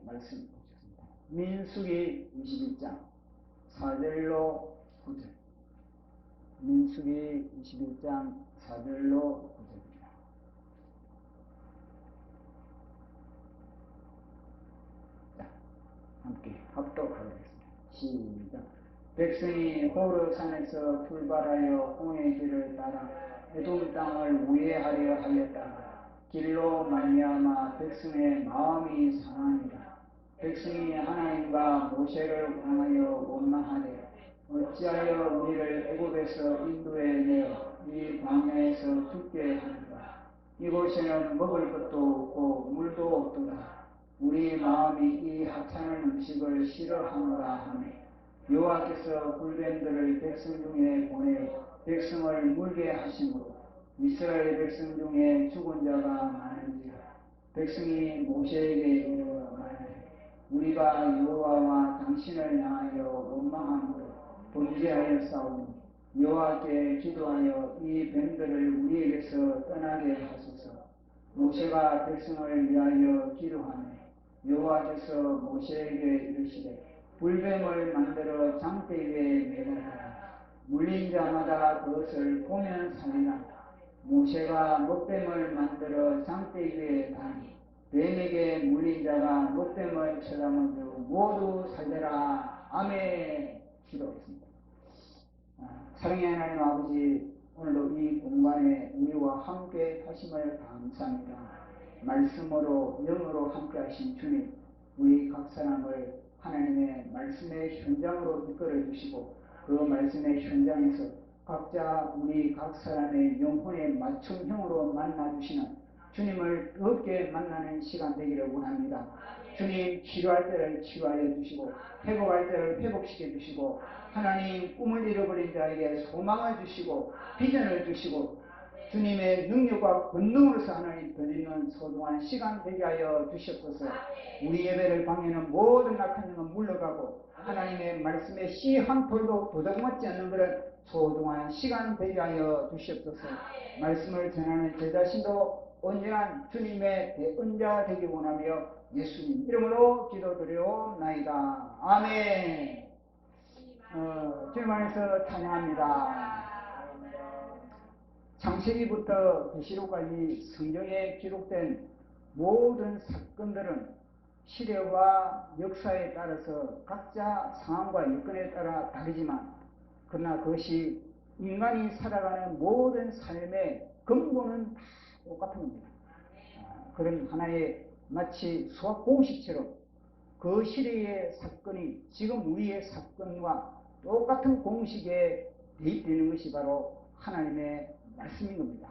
말씀 보겠습니다. 민수기 21장 4절로 9절. 민수기 21장 4절로 9절입니다. 자, 함께 합독하겠습니다. 시작. 백성이 호르산에서 출발하여 홍해 길을 따라 에돔 땅을 우회하려 하였다가 길로 말미암아 백성의 마음이 상하니라. 백성이 하나님과 모세를 향하여 원망하되 어찌하여 우리를 애굽에서 인도해 내어 이 광야에서 죽게 하는가. 이곳에는 먹을 것도 없고 물도 없도다. 우리 마음이 이 하찮은 음식을 싫어하노라 하매 여호와께서 불뱀들을 백성 중에 보내 백성을 물게 하심으로 이스라엘 백성 중에 죽은 자가 많은지라. 백성이 모세에게 이르러 말하되 우리가 여호와와 당신을 향하여 원망함으로 범죄하여 싸우니 여호와께 기도하여 이 뱀들을 우리에게서 떠나게 하소서. 모세가 백성을 위하여 기도하며 여호와께서 모세에게 이르시되 불뱀을 만들어 장대 위에 매달아라. 물린 자마다 그것을 보면 살리라. 모세가 목뱀을 만들어 장대 위에 다니 뱀에게 물린 자가 목뱀을 쳐다보며 모두 살려라. 아멘. 기도하겠습니다. 사랑의 하나님 아버지, 오늘도 이 공간에 우리와 함께 하심을 감사합니다. 말씀으로 영으로 함께 하신 주님, 우리 각 사람을 하나님의 말씀의 현장으로 이끌어 주시고 그 말씀의 현장에서 각자 우리 각 사람의 영혼의 맞춤형으로 만나주시는 주님을 뜨겁게 만나는 시간 되기를 원합니다. 주님, 치료할 때를 치료하여 주시고 회복할 때를 회복시켜 주시고 하나님 꿈을 잃어버린 자에게 소망을 주시고 비전을 주시고 주님의 능력과 권능으로서 하나님 드리는 소중한 시간 되게 하여 주시옵소서. 우리 예배를 방해하는 모든 악한 영은 물러가고 하나님의 말씀에 씨 한 톨도 도둑맞지 않는 그런 소중한 시간 되게 하여 주시옵소서. 말씀을 전하는 제 자신도 온전한 주님의 대언자 되기 원하며 예수님 이름으로 기도드려옵나이다. 아멘. 주님 안에서 찬양합니다. 창세기부터 계시록까지 성경에 기록된 모든 사건들은 시대와 역사에 따라서 각자 상황과 여건에 따라 다르지만 그러나 그것이 인간이 살아가는 모든 삶의 근본은 다 똑같은 겁니다. 그런 하나의 마치 수학 공식처럼 그 시대의 사건이 지금 우리의 사건과 똑같은 공식에 대입되는 것이 바로 하나님의 말씀인 겁니다.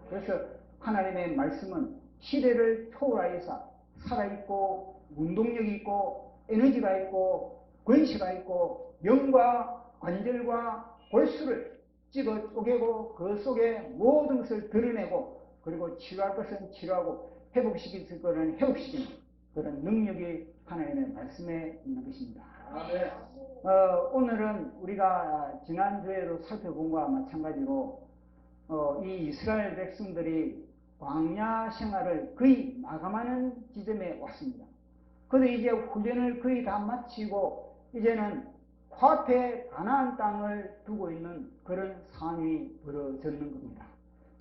그래서 하나님의 말씀은 시대를 초월하여서 살아있고 운동력이 있고 에너지가 있고 권세가 있고 영과 관절과 골수를 찍어 쪼개고 그 속에 모든 것을 드러내고 그리고 치료할 것은 치료하고 회복시킬 것은 회복시키는 그런 능력이 하나님의 말씀에 있는 것입니다. 오늘은 우리가 지난주에도 살펴본 것과 마찬가지로 이 이스라엘 백성들이 광야 생활을 거의 마감하는 지점에 왔습니다. 그래서 이제 훈련을 거의 다 마치고 이제는 코앞에 가나안 땅을 두고 있는 그런 상황이 벌어졌는 겁니다.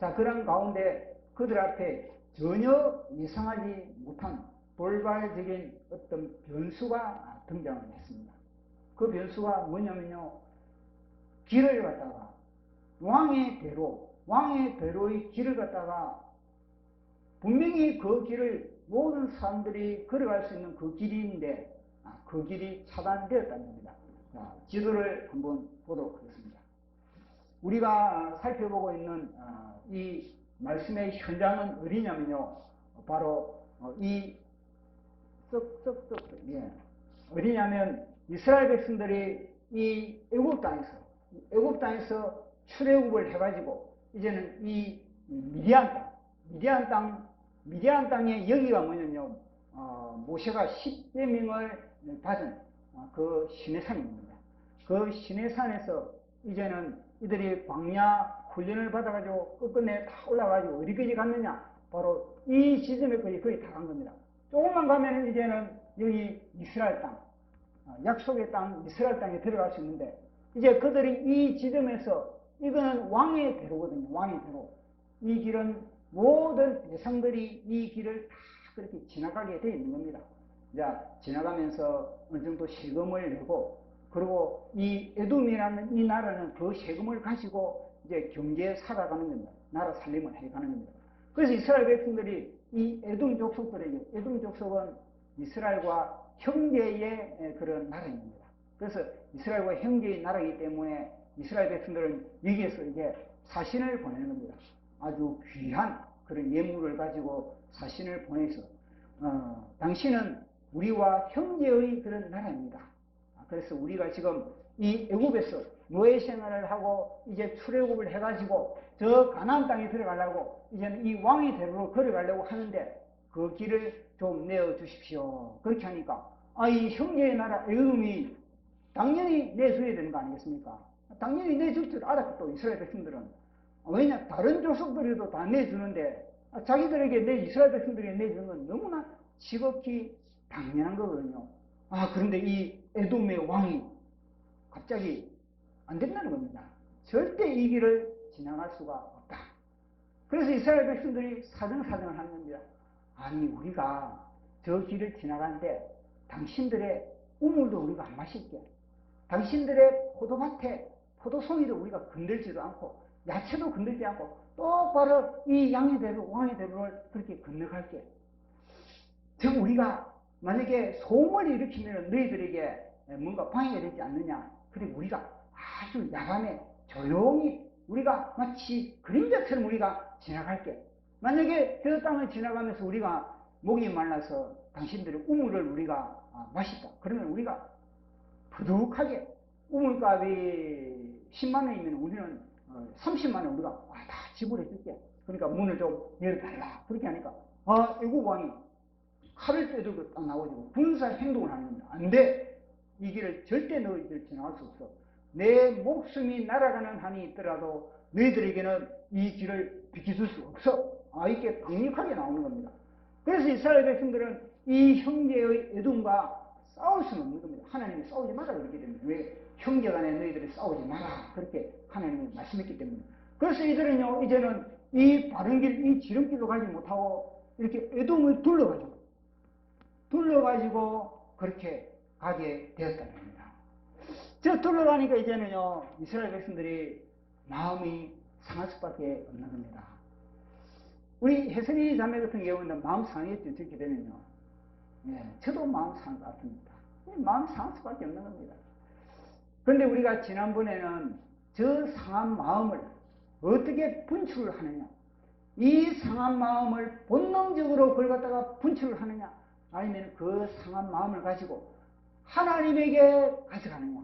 자, 그런 가운데 그들 앞에 전혀 예상하지 못한 돌발적인 어떤 변수가 등장을 했습니다. 그 변수가 뭐냐면요, 길을 갖다가 왕의 대로의 길을 갖다가 분명히 그 길을 모든 사람들이 걸어갈 수 있는 그 길인데 그 길이 차단되었다는 겁니다. 자, 지도를 한번 보도록 하겠습니다. 우리가 살펴보고 있는 이 말씀의 현장은 어디냐면요, 바로 이 어디냐면 이스라엘 백성들이 이 애굽 땅에서 출애굽을 해가지고 이제는 이 미디안 땅에 여기가 뭐냐면요, 모세가 10계명을 받은 그 시내산입니다. 그 시내산에서 이제는 이들이 광야 훈련을 받아가지고 끝끝내 다 올라가지고 어디까지 갔느냐, 바로 이 지점에까지 거의 다 간 겁니다. 조금만 가면 이제는 여기 이스라엘 땅, 약속의 땅 이스라엘 땅에 들어갈 수 있는데, 이제 그들이 이 지점에서, 이거는 왕의 대로거든요. 왕의 대로. 이 길은 모든 대상들이 이 길을 다 그렇게 지나가게 되어 있는 겁니다. 자, 지나가면서 어느 정도 세금을 내고, 그리고 이 에돔이라는 이 나라는 그 세금을 가지고 이제 경제에 살아가는 겁니다. 나라 살림을 해가는 겁니다. 그래서 이스라엘 백성들이 이 에돔 족속들에게, 에돔 족속은 이스라엘과 형제의 그런 나라입니다. 그래서 이스라엘과 형제의 나라이기 때문에 이스라엘 백성들은 여기에서 이제 사신을 보내는 겁니다. 아주 귀한 그런 예물을 가지고 사신을 보내서, 당신은 우리와 형제의 그런 나라입니다. 그래서 우리가 지금 이 애굽에서 노예 생활을 하고 이제 출애굽을 해가지고 저 가나안 땅에 들어가려고 이제는 이 왕의 대로로 걸어가려고 하는데 그 길을 좀 내어 주십시오. 그렇게 하니까 이 형제의 나라 애굽이 당연히 내줘야 되는 거 아니겠습니까? 당연히 내줄 줄 알았고, 또 이스라엘 백성들은. 왜냐, 다른 족속들에도 다 내주는데 자기들에게, 내 이스라엘 백성들에게 내주는 건 너무나 지극히 당연한 거거든요. 그런데 이 에돔의 왕이 갑자기 안 된다는 겁니다. 절대 이 길을 지나갈 수가 없다. 그래서 이스라엘 백성들이 사정사정을 하는 겁니다. 아니, 우리가 저 길을 지나가는데 당신들의 우물도 우리가 안 마실게. 당신들의 포도밭에 포도송이도 우리가 건들지도 않고 야채도 건들지 않고 똑바로 이 양의 대로, 왕의 대로를 그렇게 건너갈게. 즉 우리가 만약에 소음을 일으키면 너희들에게 뭔가 방해가 되지 않느냐. 그리고 우리가 아주 야간에 조용히 우리가 마치 그림자처럼 우리가 지나갈게. 만약에 저 땅을 지나가면서 우리가 목이 말라서 당신들의 우물을 우리가 마셨다. 그러면 우리가 부득하게 우물값이 10만 원이면 우리는 30만 원 우리가 다 지불해 줄게. 그러니까 문을 좀 열어달라. 그렇게 하니까 애국 왕이 칼을 빼들고 딱 나오고 군사 행동을 하는 겁니다. 안 돼. 이 길을 절대 너희들 지나갈 수 없어. 내 목숨이 날아가는 한이 있더라도 너희들에게는 이 길을 비켜줄 수 없어. 이게 강력하게 나오는 겁니다. 그래서 이스라엘 백성들은 이 형제의 에돔과 싸울 수는 없는 겁니다. 하나님이 싸우지 마라 그렇게 됩니다. 왜? 형제간에 너희들이 싸우지 마라 그렇게 하나님이 말씀했기 때문에. 그래서 이들은요, 이제는 이 바른 길, 이 지름길로 가지 못하고 이렇게 에돔을 둘러가지고 그렇게 가게 되었다는 겁니다. 저 둘러가니까 이제는요, 이스라엘 백성들이 마음이 상할 수밖에 없는 겁니다. 우리 혜선이 자매 같은 경우는 마음 상했죠. 저렇게 되면요. 저도 마음 상할 것 같습니다. 마음 상할 수밖에 없는 겁니다. 그런데 우리가 지난번에는 저 상한 마음을 어떻게 분출을 하느냐, 이 상한 마음을 본능적으로 그걸 갖다가 분출을 하느냐, 아니면 그 상한 마음을 가지고 하나님에게 가져가느냐,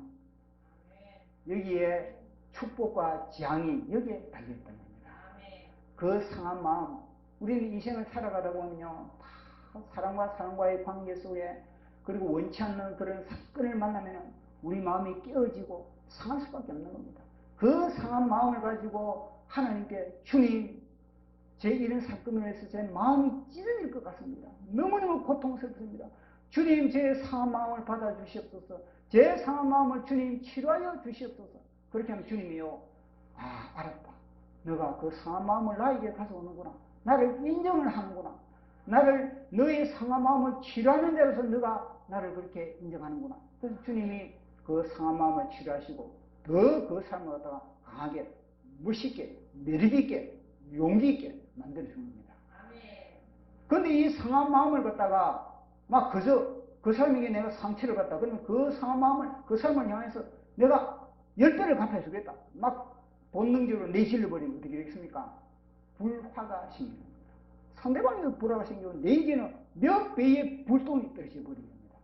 여기에 축복과 재앙이 여기에 달려있다는 겁니다. 그 상한 마음, 우리는 이 생을 살아가다 보면요, 다 사람과 사람과의 관계 속에, 그리고 원치 않는 그런 사건을 만나면 우리 마음이 깨어지고 상할 수밖에 없는 겁니다. 그 상한 마음을 가지고 하나님께, 주님, 제 이런 사건으로 해서 제 마음이 찢어질 것 같습니다. 너무너무 고통스럽습니다. 주님, 제 상한 마음을 받아주시옵소서. 제 상한 마음을 주님 치료하여 주시옵소서. 그렇게 하면 주님이요, 알았다. 너가 그 상한 마음을 나에게 가져오는구나. 나를 인정을 하는구나. 나를, 너의 상한 마음을 치료하는 데로서 너가 나를 그렇게 인정하는구나. 그래서 주님이 그 상한 마음을 치료하시고 더 그 사람을 갖다가 강하게, 멋있게, 매력있게, 용기있게 만들어주는 겁니다. 그런데 이 상한 마음을 갖다가 막 그저 그 사람에게 내가 상처를 갖다, 그러면 그 상한 마음을 그 사람을 향해서 내가 10배를 갚아주겠다. 막 본능적으로 내질러 버리면 어떻게 되겠습니까? 불화가 생기는 겁니다. 상대방에게 불화가 생기면 내게는 몇 배의 불똥이 떨어져 버리는 겁니다.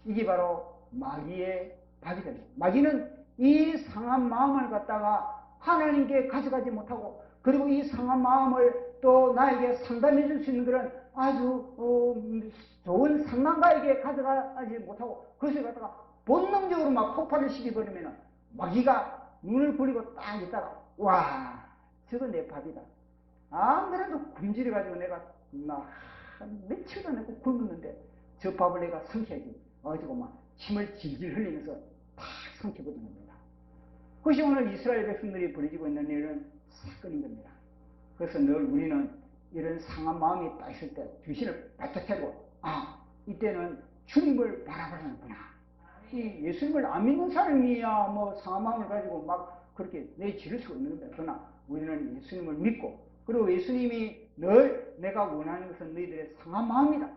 이게 바로 마귀의 밥이 됩니다. 마귀는 이 상한 마음을 갖다가 하나님께 가져가지 못하고, 그리고 이 상한 마음을 또 나에게 상담해 줄 수 있는 그런 아주 좋은 상담가에게 가져가지 못하고, 그것을 갖다가 본능적으로 막 폭발을 시켜버리면 마귀가 눈을 굴리고 딱 있다가, 와, 저건 내 밥이다. 안 그래도 굶주려가지고 내가 막 며칠도 내고 굶었는데 저 밥을 내가 삼켜야지. 가지고 막 침을 질질 흘리면서 다 삼켜버린 겁니다. 그것이 오늘 이스라엘 백성들이 벌이지고 있는 이런 사건인 겁니다. 그래서 늘 우리는 이런 상한 마음이 딱 있을 때 정신을 바짝 차리고, 이때는 주님을 바라보는구나. 이 예수님을 안 믿는 사람이야 뭐 상한 마음을 가지고 막 그렇게 내지를 수가 있는 겁니다. 그러나 우리는 예수님을 믿고, 그리고 예수님이 늘 내가 원하는 것은 너희들의 상한 마음이다.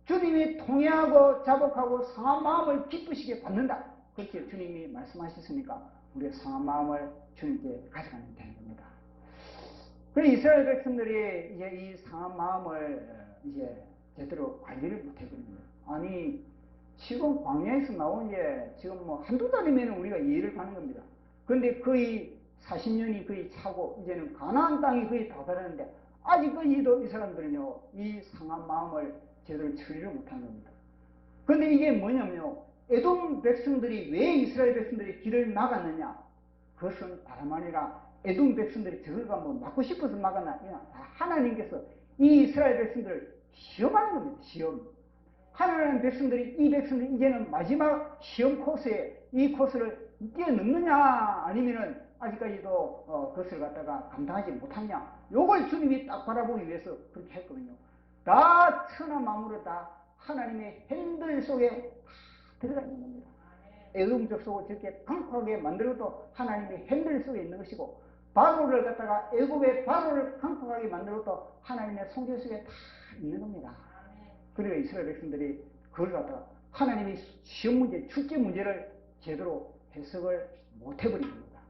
주님이 통회하고 자복하고 상한 마음을 기쁘시게 받는다. 그렇게 주님이 말씀하셨으니까 우리의 상한 마음을 주님께 가져가면 되는 겁니다. 그래서 이스라엘 백성들이 이제 이 상한 마음을 이제 제대로 관리를 못해버립니다. 아니, 지금 광야에서 나온 게 지금 뭐 한두 달이면 우리가 이해를 하는 겁니다. 그런데 거의 40년이 거의 차고 이제는 가나안 땅이 거의 다다르는데 아직까지도 이 사람들은요, 이 상한 마음을 제대로 처리를 못하는 겁니다. 그런데 이게 뭐냐면요, 에돔 백성들이 왜 이스라엘 백성들이 길을 막았느냐? 그것은 다름 아니라 에돔 백성들이 저걸 한번 막고 싶어서 막았나? 하나님께서 이 이스라엘 백성들을 시험하는 겁니다. 시험. 하나님 백성들이, 이 백성들이 이제는 마지막 시험 코스에 이 코스를 뛰어넘느냐, 아니면은 아직까지도 그것을 갖다가 감당하지 못하냐, 요걸 주님이 딱 바라보기 위해서 그렇게 했거든요. 다 천하 만물을 다 하나님의 핸들 속에 다 들어가 있는 겁니다. 에돔 족속을 저렇게 강팍하게 만든 것도 하나님의 핸들 속에 있는 것이고, 바로를 갖다가 애굽의 바로를 강팍하게 만든 것도 하나님의 손길 속에 다 있는 겁니다. 그러니까 이스라엘 백성들이 그걸 갖다가 하나님의 시험 문제, 출제 문제를 제대로 해석을 못 해버린 겁니다.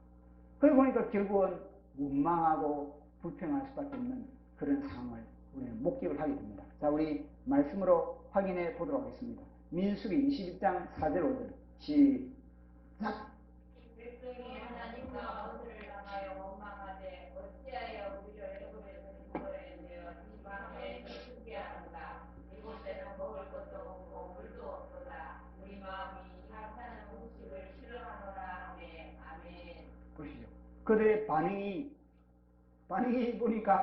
그러고 보니까 결국은 원망하고 불평할 수밖에 없는 그런 상황을 우리는 목격을 하게 됩니다. 자, 우리 말씀으로 확인해 보도록 하겠습니다. 민수기 21장 4절 5절 시작. 백성이 하나님과 아버지를 향하여 원망하되 어찌하여 우리를 애굽에서 인도하여 내어 이 광야에서 죽게 하는가. 이곳에는 먹을 것도 없고 물도 없도다. 우리 마음이 약하는 음식을 싫어하노라 하매. 아멘. 보시죠. 그들의 반응이 보니까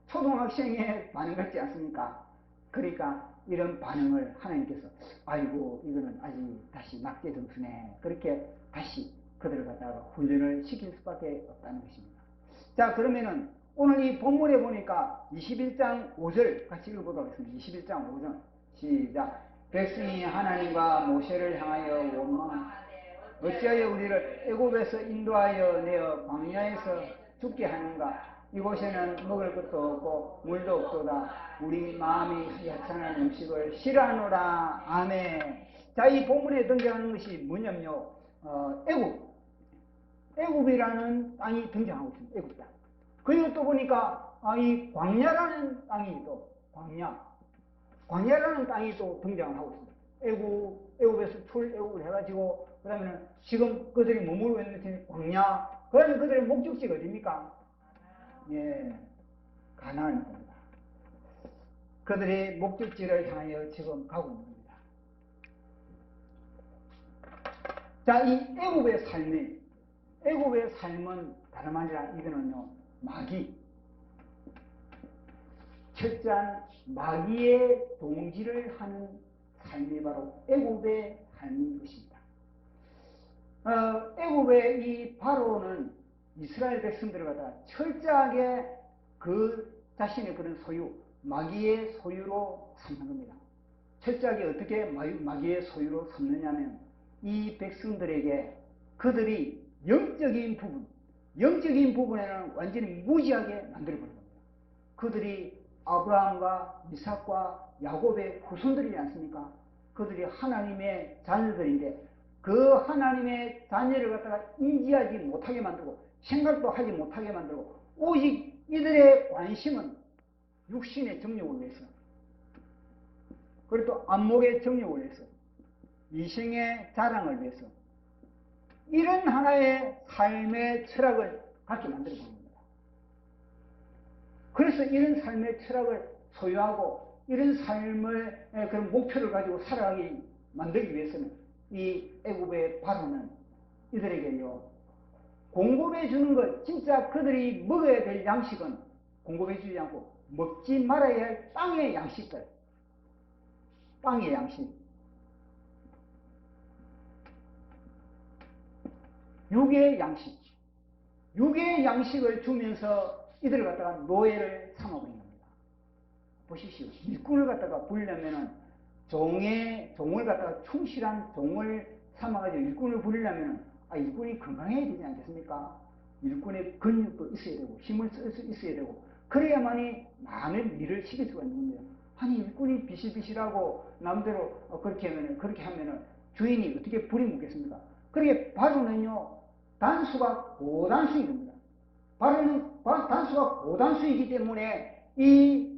초등학생의 반응 같지 않습니까? 그러니까 이런 반응을 하나님께서 아이고 이거는 아직 다시 낙제 점수네, 그렇게 다시 그들을 갖다가 훈련을 시킬 수밖에 없다는 것입니다. 자, 그러면은 오늘 이 본문에 보니까 21장 5절 같이 읽어보도록 하겠습니다. 21장 5절 시작. 백성이 하나님과 모세를 향하여 원망하되 어찌하여 우리를 애굽에서 인도하여 내어 광야에서 죽게 하는가. 이곳에는 먹을 것도 없고 물도 없도다. 우리 마음이 야찬한 음식을 싫어하노라. 아멘. 자, 이 본문에 등장하는 것이 뭐냐면요, 애굽이라는 땅이 등장하고 있습니다. 애굽 땅. 그리고 또 보니까 이 광야라는 땅이 또 광야라는 땅이 또 등장을 하고 있습니다. 애굽에서 출애굽을 해가지고 그다음에는 지금 그들이 머무르고 있는 것이 광야. 그러면 그들의 목적지가 어디입니까? 예, 가나안입니다. 그들의 목적지를 향하여 지금 가고 있는 겁니다. 자, 이 애굽의 삶은 다름 아니라 이거는요, 철저한 마귀의 동지를 하는 삶이 바로 애굽의 삶인 것입니다. 애굽의 이 바로는 이스라엘 백성들을 갖다가 철저하게 그 자신의 그런 소유, 마귀의 소유로 삼는 겁니다. 철저하게 어떻게 마귀의 소유로 삼느냐면 이 백성들에게 그들이 영적인 부분에는 완전히 무지하게 만들어버린 겁니다. 그들이 아브라함과 이삭과 야곱의 후손들이지 않습니까? 그들이 하나님의 자녀들인데 그 하나님의 자녀를 갖다가 인지하지 못하게 만들고 생각도 하지 못하게 만들고 오직 이들의 관심은 육신의 정욕을 위해서, 그리고 또 안목의 정욕을 위해서, 이생의 자랑을 위해서 이런 하나의 삶의 철학을 갖게 만들어 봅니다. 그래서 이런 삶의 철학을 소유하고 이런 삶의 그런 목표를 가지고 살아가기 만들기 위해서는 이 애굽의 바로는 이들에게요, 공급해 주는 것, 진짜 그들이 먹어야 될 양식은 공급해 주지 않고 먹지 말아야 할 땅의 양식들, 땅의 양식, 육의 양식, 육의 양식을 주면서 이들을 갖다가 노예를 삼아버린 겁니다. 보십시오. 일꾼을 갖다가 부리려면은 종을 갖다가 충실한 종을 삼아가지고 일꾼을 부리려면은 일꾼이 건강해야 되지 않겠습니까? 일꾼의 근육도 있어야 되고 힘을 쓸 수 있어야 되고 그래야만이 많은 일을 시킬 수가 있는 겁니다. 아니 일꾼이 비실비실하고 남대로 그렇게 하면은 주인이 어떻게 부리묻겠습니까? 그렇게 바로는요 단수가 고단수인 겁니다. 바로는 단수가 고단수이기 때문에 이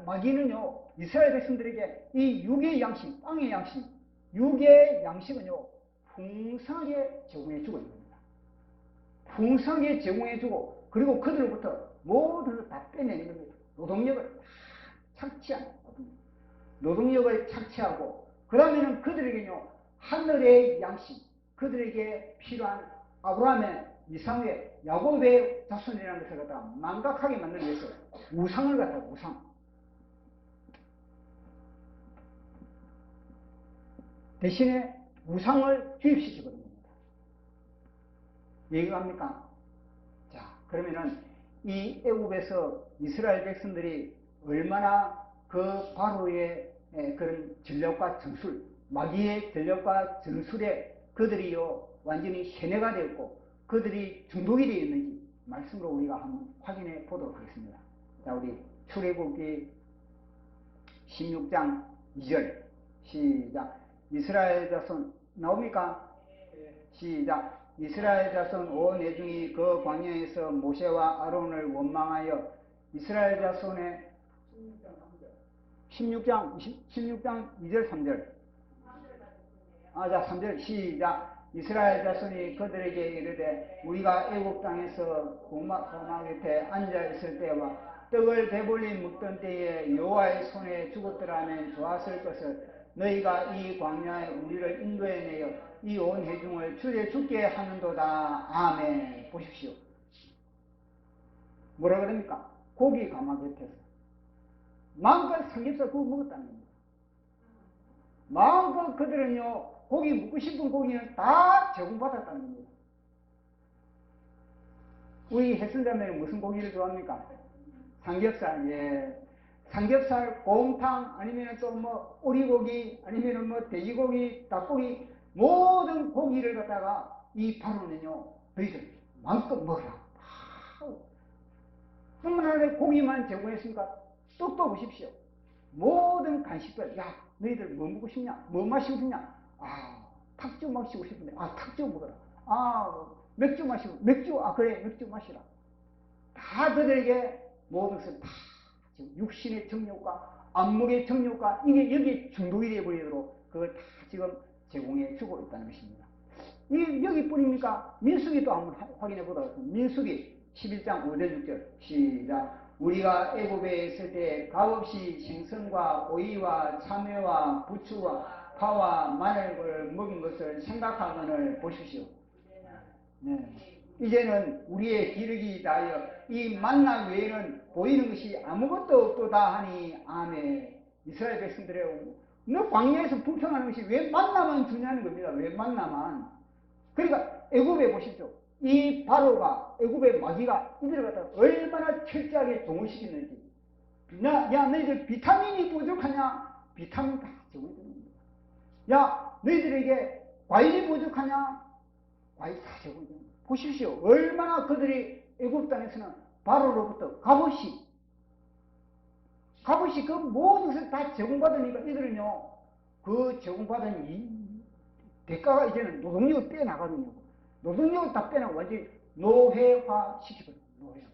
마귀는요 이스라엘 백성들에게 이 육의 양식, 땅의 양식, 육의 양식은요 풍성하게 제공해주고 있는 겁니다. 풍성하게 제공해주고 그리고 그들로부터 모든 걸 다 빼내는 겁니다. 노동력을 다 착취하는 겁니다. 노동력을 착취하고 그 다음에는 그들에게는요 하늘의 양식, 그들에게 필요한 아브라함의 이삭의 야곱의 자손이라는 것을 갖다가 망각하게 만들기 위해서 우상을 갖다가 우상 대신에 우상을 주입시키거든요. 이해가 갑니까? 자, 그러면은 이 애굽에서 이스라엘 백성들이 얼마나 그 바로의 그런 전략과 전술, 마귀의 전략과 전술에 그들이요 완전히 세뇌가 되었고 그들이 중독이 되어 있는지 말씀으로 우리가 한번 확인해 보도록 하겠습니다. 자, 우리 출애굽기 16장 2절 시작. 이스라엘 자손 나옵니까? 시작. 이스라엘 자손 온 회중이 그 광야에서 모세와 아론을 원망하여 이스라엘 자손의 16장 2절 3절 자 3절 시작. 이스라엘 자손이 그들에게 이르되 우리가 애굽 땅에서 고막 곁에 앉아 있을 때와 떡을 배불리 먹던 때에 여호와의 손에 죽었더라면 좋았을 것을 너희가 이 광야에 우리를 인도해내어 이 온 회중을 주에 죽게 하는도다. 아멘. 보십시오. 뭐라 그럽니까? 고기 가마 곁에서 마음껏 삼겹살 구워 먹었다는 겁니다. 마음껏 그들은요 고기 먹고 싶은 고기는 다 제공받았다는 겁니다. 우리 햇술자매는 무슨 고기를 좋아합니까? 삼겹살, 예. 삼겹살, 곰탕, 아니면 또 뭐 오리고기, 아니면 뭐 돼지고기, 닭고기, 모든 고기를 갖다가 이 바로는요, 너희들 마음껏 먹어라. 뿐만 아니라 고기만 제공했으니까 또 보십시오. 모든 간식들, 야, 너희들 뭐 먹고 싶냐? 뭐 마시고 싶냐? 탁주 마시고 싶은데, 탁주 먹어라. 맥주 마시고, 그래, 맥주 마시라. 다 그들에게 모든 것을 다 육신의 정욕과 안목의 정욕과 이게 여기에 중독이 되어버리도록 그걸 다 지금 제공해 주고 있다는 것입니다. 이게 여기뿐입니까? 민수기도 한번 확인해 보도록 하겠습니다. 민수기 11장 5절 6절 시작. 우리가 애굽에 있을 때 값없이 생선과 오이와 참외와 부추와 파와 마늘을 먹인 것을 생각하거늘 보십시오. 네. 이제는 우리의 기력이 다하여 이 만나 외에는 보이는 것이 아무것도 없도다 하니 아멘. 이스라엘 백성들의 너 광야에서 불평하는 것이 왜 만나만 주냐는 겁니다. 왜 만나만. 그러니까 애굽에 보십시오. 이 바로가 애굽의 마귀가 이들을 갖다가 얼마나 철저하게 동원시켰는지. 야 너희들 비타민이 부족하냐? 비타민 다 제공해줍니다. 야 너희들에게 과일이 부족하냐? 과일 다 제공해줍니다. 보십시오. 얼마나 그들이 애굽 땅에서는 바로로부터 값없이 그 모든 것을 다 제공받으니까 이들은요 그 제공받은 이 대가가 이제는 노동력을 빼나가거든요. 노동력을 다 빼나가 완전히 노회화 시키거든요. 노회화.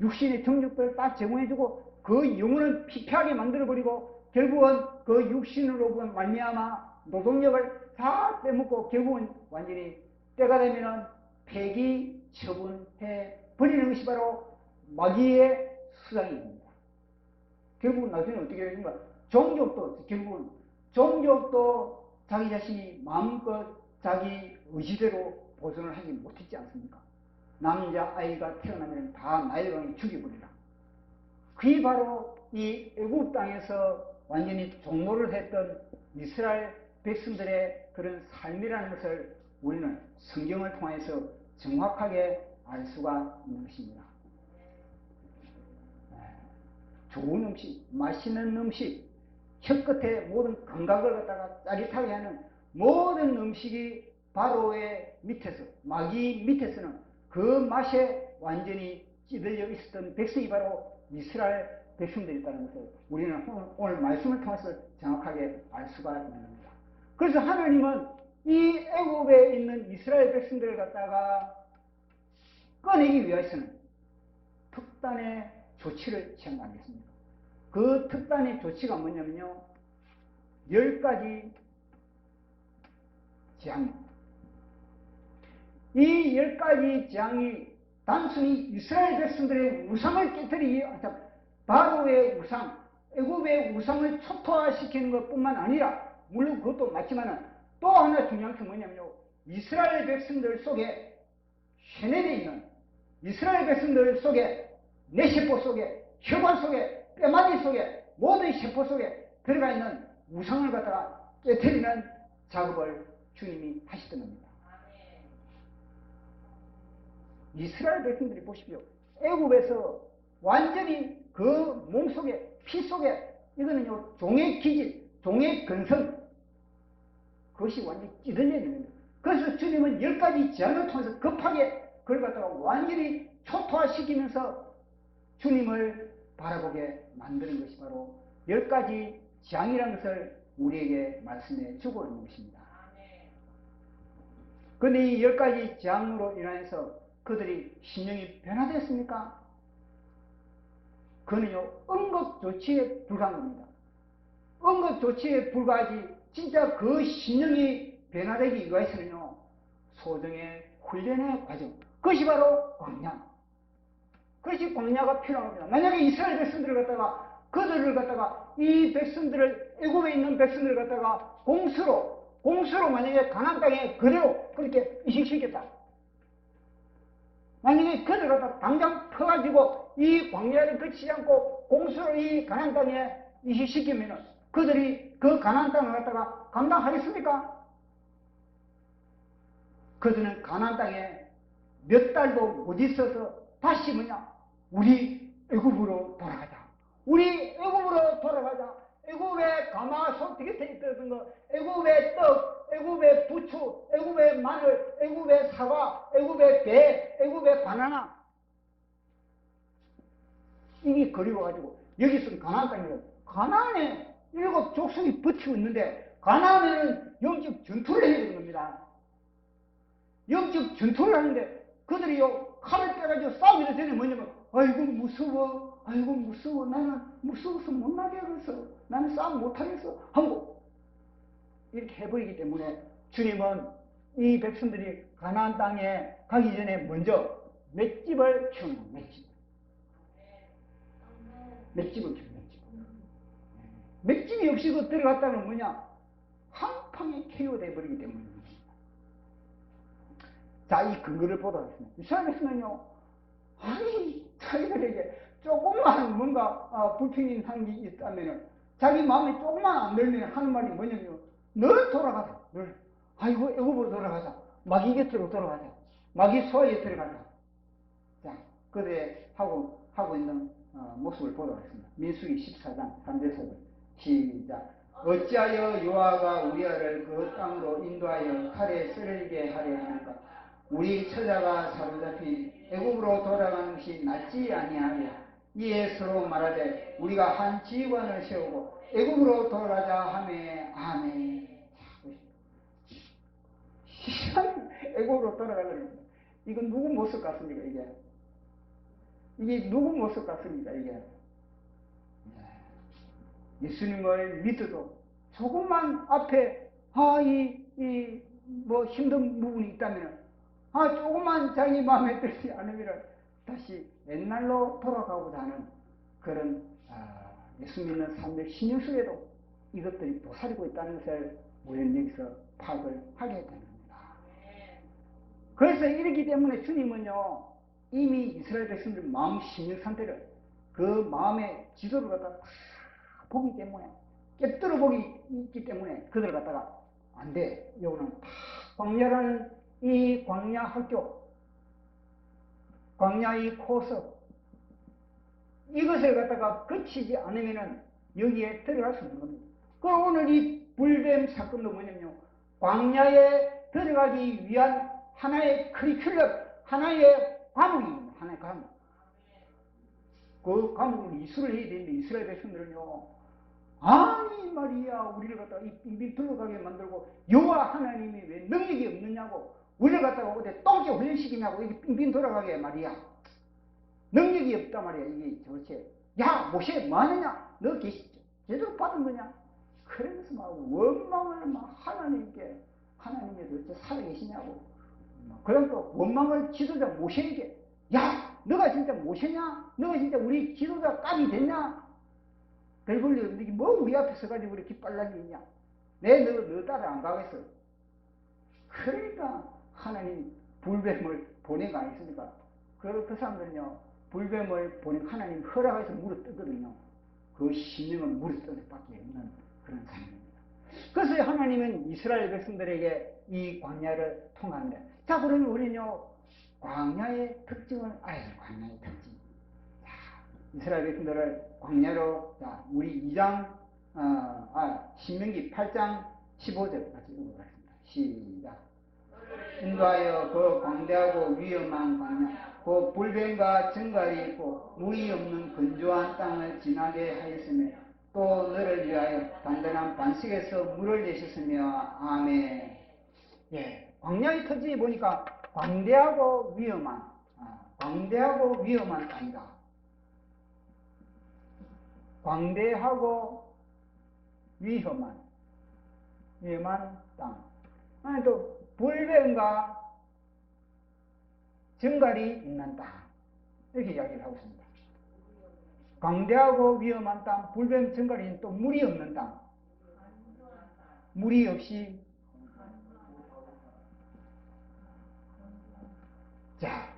육신의 정력들을 다 제공해주고 그 영혼을 피폐하게 만들어버리고 결국은 그 육신으로 말미암아 노동력을 다 빼먹고 결국은 완전히 때가 되면은 폐기 처분해 버리는 것이 바로 마귀의 수단입니다. 결국은 나중에 어떻게 되는가? 종족도 결국은 자기 자신이 마음껏 자기 의지대로 보존을 하지 못했지 않습니까? 남자 아이가 태어나면 다 나일강에 죽여버리라. 그게 바로 이 애굽 땅에서 완전히 종노를 했던 이스라엘 백성들의 그런 삶이라는 것을 우리는 성경을 통해서 정확하게 알 수가 있는 것입니다. 좋은 음식, 맛있는 음식, 혀끝에 모든 감각을 갖다가 짜릿하게 하는 모든 음식이 바로의 밑에서, 마귀 밑에서는 그 맛에 완전히 찌들려 있었던 백성이 바로 이스라엘 백성들이었다는 것을 우리는 오늘 말씀을 통해서 정확하게 알 수가 있는 겁니다. 그래서 하나님은 이 애굽에 있는 이스라엘 백성들을 갖다가 꺼내기 위해서는 특단의 조치를 취한 거 아니겠습니까? 그 특단의 조치가 뭐냐면요, 10가지 재앙. 이 10가지 재앙이 단순히 이스라엘 백성들의 우상을 깨뜨리기 위해서 바로의 우상, 애굽의 우상을 초토화시키는 것뿐만 아니라, 물론 그것도 맞지만 또 하나 중요한 게 뭐냐면요, 이스라엘 백성들 속에 쇠뇌되어 있는 이스라엘 백성들 속에 뇌세포 속에 혈관 속에 뼈마디 속에 모든 세포 속에 들어가 있는 우상을 갖다가 깨뜨리는 작업을 주님이 하시던 겁니다. 이스라엘 백성들이 보십시오. 애굽에서 완전히 그 몸속에 피 속에 이거는요 종의 기질, 종의 근성, 그것이 완전히 찌들려 있는 겁니다. 그래서 주님은 10가지 재앙을 통해서 급하게 그걸 갖다가 완전히 초토화시키면서 주님을 바라보게 만드는 것이 바로 10가지 재앙이라는 것을 우리에게 말씀해 주고 있는 것입니다. 그런데 이 10가지 재앙으로 인해서 그들이 심령이 변화됐습니까? 그는요 응급조치에 불과한 겁니다. 응급조치에 불과하지 진짜 그 심령이 변화되기 위해서는요 소정의 훈련의 과정, 그것이 바로 광야, 그것이 광야가 필요합니다. 만약에 이스라엘 백성들을 갖다가 그들을 갖다가 이 백성들을 애굽에 있는 백성들을 갖다가 공수로 만약에 가나안 땅에 그대로 그렇게 이식시켰다. 만약에 그들을 갖다가 당장 퍼가지고 이 광야를 거치지 않고 공수로 이 가나안 땅에 이식시키면은 그들이 그 가나안 땅을 갖다가 감당하겠습니까? 그들은 가나안 땅에 몇 달도 못 있어서 다시 우리 애굽으로 돌아가자. 우리 애굽으로 돌아가자. 애굽의 가마솥 곁에 있던 거, 애굽의 떡, 애굽의 부추, 애굽의 마늘, 애굽의 사과, 애굽의 배, 애굽의 바나나. 이게 그리워가지고 여기서는 가나안 땅이에요. 가나안에 7 족속이 버티고 있는데 가나안에는 영적 전투를 해야 되는 겁니다. 영적 전투를 하는데 그들이요 칼을 빼가지고 싸우기 전에 뭐냐면 아이고 무서워 나는 무서워서 못 나가겠어, 나는 싸움 못하겠어 하고 이렇게 해버리기 때문에 주님은 이 백성들이 가나안 땅에 가기 전에 먼저 맷집을 키우는 거예요. 맷집을 키우는 거예요. 맷집이 없이 그 들어갔다는 뭐냐, 한방에 KO돼 버리기 때문입니다. 자, 이 근거를 보도록 하겠습니다. 이스라엘 백성은요, 아니, 자기들에게 조금만 뭔가 불평이 하는 게 있다면은, 자기 마음이 조금만 안 들면 하는 말이 뭐냐면, 늘 돌아가자, 늘. 아이고, 애굽으로 돌아가자. 마귀 곁으로 돌아가자. 마귀 소화에 들어가자. 자, 그래 하고 있는 모습을 보도록 하겠습니다. 민수기 14장 3절에서 시작. 어찌하여 여호와가 우리를 그 땅으로 인도하여 칼에 썰리게 하려 하는가? 우리 처자가 사로잡힌 애굽으로 돌아가는 것이 낫지 아니하랴. 이에 서로 말하되 우리가 한 지휘관을 세우고 애굽으로 돌아가자 하매 아멘. 애굽으로 돌아가려는 이건 누구 모습 같습니까? 이게 누구 모습 같습니까? 이게 예수님을 믿어도 조금만 앞에 뭐 힘든 부분이 있다면 조금만 자기 마음에 들지 않으면 다시 옛날로 돌아가고자 하는 그런 예수 믿는 사람들 신경 속에도 이것들이 도사리고 있다는 것을 우리는 여기서 파악을 하게 되는 겁니다. 그래서 이렇기 때문에 주님은요 이미 이스라엘 백성들 마음 심령 상태를 그 마음의 지도를 갖다가 다 보기 때문에, 깨뜨려 보기 있기 때문에 그들 갖다가 안 돼. 요거는 다 광야라는 이 광야 학교, 광야의 코스, 이것을 갖다가 거치지 않으면은 여기에 들어갈 수 없는 겁니다. 그럼 오늘 이 불뱀 사건도 뭐냐면요, 광야에 들어가기 위한 하나의 커리큘럼, 하나의 과목입니다. 하나의 과목. 그 과목을 이수를 해야 되는데, 이스라엘 백성들은요, 아니 말이야, 우리를 갖다가 이 빙빙 둘러가게 만들고 여호와 하나님이 왜 능력이 없느냐고, 우리를 갖다가 어디 똥개 훈련시키냐고 이게 빙빙 돌아가게 말이야, 능력이 없단 말이야. 이게 도대체, 야 모세 뭐하느냐, 너 제대로 받은 거냐, 그러면서 막 원망을 막 하나님께, 하나님이 도대체 살아계시냐고, 그럼 또 원망을 지도자 모세에게, 야 너가 진짜 모세냐, 너가 진짜 우리 지도자 깜이 됐냐, 별 볼일 없는데 뭐 우리 앞에 서가지고 이렇게 빨라지 있냐, 내 너 따라 안 가겠어. 그러니까 하나님 불뱀을 보낸 거 아니습니까? 그 사람들은요, 불뱀을 보낸 하나님 허락해서 물어 뜨거든요. 그 심령은 물어 뜨는 밖에 없는 그런 사람입니다. 그래서 하나님은 이스라엘 백성들에게 이 광야를 통하는데, 자 그러면 우리는요, 광야의 특징을 알아야 돼요. 광야의 특징. 자, 이스라엘 백성들을 광야로, 자 우리 2장 신명기 8장 15절 같이 읽어보겠습니다. 시작. 인도하여 그 광대하고 위험한 광야, 그 불뱀과 정갈이 있고 물이 없는 건조한 땅을 지나게 하였으며, 또 너를 위하여 단단한 반석에서 물을 내셨으며. 아멘. 예, 광야의 특징이 보니까 광대하고 위험한, 광대하고 위험한 땅이다. 광대하고 위험한 땅. 아니 또 불뱀과 정갈이 있는 땅, 이렇게 이야기를 하고 있습니다. 광대하고 위험한 땅, 불뱀, 정갈이 있는, 또 물이 없는 땅, 물이 없이. 자,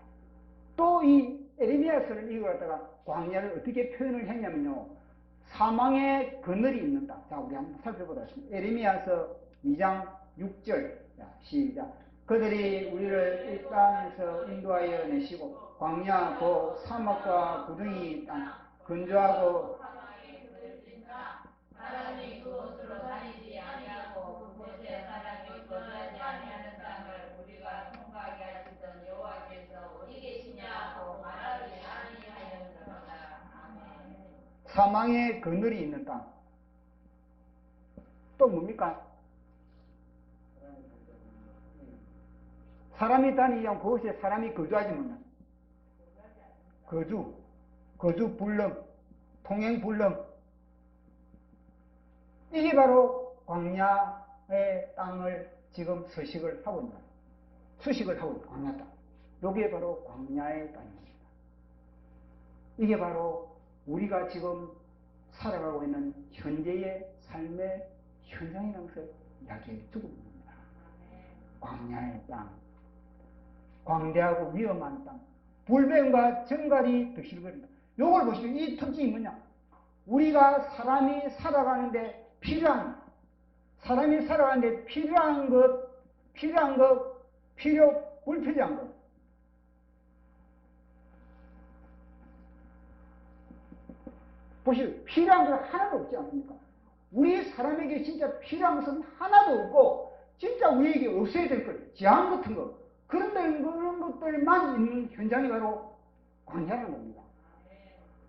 또 이 에레미야서는 이걸 갖다가 광야를 어떻게 표현을 했냐면요, 사망의 그늘이 있는 땅. 자, 우리 한번 살펴보도록 하겠습니다. 에레미야서 2장 6절. 자, 시작. 그들이 우리를 이 땅에서 인도하여 내시고 광야 그 사막과 구덩이 땅, 건조하고 사람이 그곳으로 다니지 아니하고 그곳에 사람이 거주하지 아니하는 땅을 우리가 통과하게 하시던 여호와께서 어디 계시냐고 말하지 아니하였느니라. 아멘. 사망의 그늘이 있는 땅. 또 뭡니까? 사람이 다니지 않고 그곳에 사람이 거주하지 못한 거주 불능, 통행 불능. 이게 바로 광야의 땅을 지금 수식을 하고 있는 광야 땅. 이게 바로 광야의 땅입니다. 이게 바로 우리가 지금 살아가고 있는 현재의 삶의 현장이라는 것을 이야기해 주고 있는 겁니다. 광야의 땅, 광대하고 위험한 땅, 불뱀과 정갈이 드실거린다. 요걸 보시면 이 특징이 뭐냐? 우리가 사람이 살아가는데 필요한 것, 불필요한 것. 보시오, 필요한 건 하나도 없지 않습니까? 우리 사람에게 진짜 필요한 것은 하나도 없고, 진짜 우리에게 없어야 될 것, 재앙 같은 것, 그런 것들만 있는 현장이 바로 광야라는 겁니다.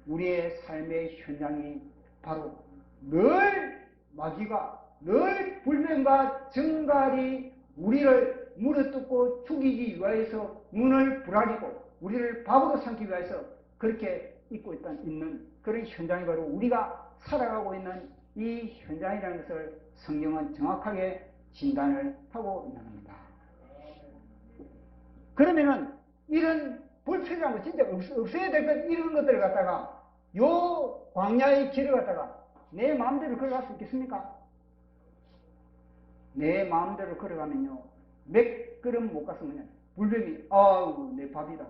우리의 삶의 현장이 바로 늘 마귀가, 늘 불뱀과 정갈이 우리를 물어뜯고 죽이기 위하여서 문을 부라리고 우리를 바보로 삼기 위해서 그렇게 있는 그런 현장이 바로 우리가 살아가고 있는 이 현장이라는 것을 성경은 정확하게 진단을 하고 있는 겁니다. 그러면은 이런 불필요한 거, 진짜 없어야 될 것, 이런 것들을 갖다가 요 광야의 길을 갖다가 내 마음대로 걸어갈 수 있겠습니까? 내 마음대로 걸어가면요, 몇 걸음 못 갔으면 불뱀이 아우 내 밥이다